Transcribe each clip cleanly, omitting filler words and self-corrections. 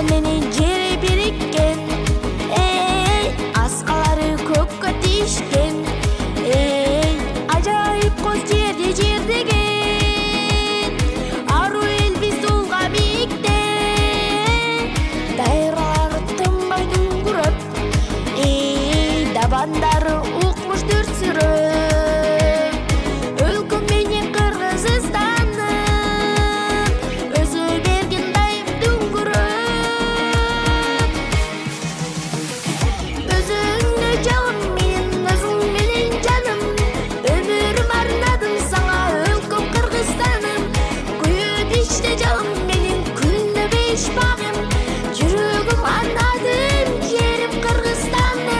менен жери бириккен, аскалары көккө тийишкен, ажайып коз жерди жердеген, ару эл биз туулга бийикте, дайралары тынбай дүңгүрөп, дабандары укмуш дүрсүрөп, өлкөм менен Кыргызстаным өзү берген дайым дүңгүрөп, өзүңдө жалым мен өзүң менен жаным, өмүрүм арнадым сага өлкөм Кыргызстаным, күйүп ичте жалым менен күндө беш багым, жүрөгүм арнадым жерим Кыргызстаным.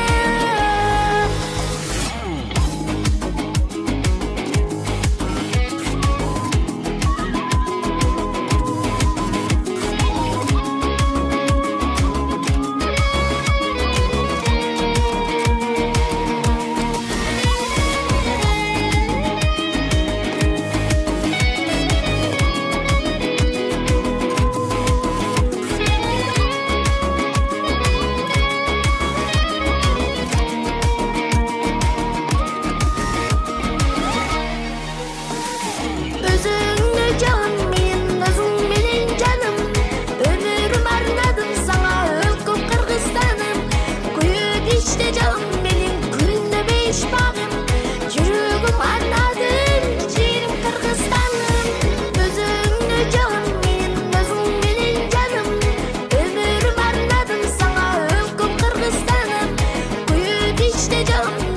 Өзүңдө жалым мен өзүң менен жаным, өмүрүм арнадым сага өлкөм Кыргызстаным, күйүп ичте жалым менен күндө беш багым, жүрөгүм арнадым жерим Кыргызстаным. Өзүңдө жалым мен өзүң менен жаным, өмүрүм арнадым сага өлкөм Кыргызстаным, күйүп ичте жалым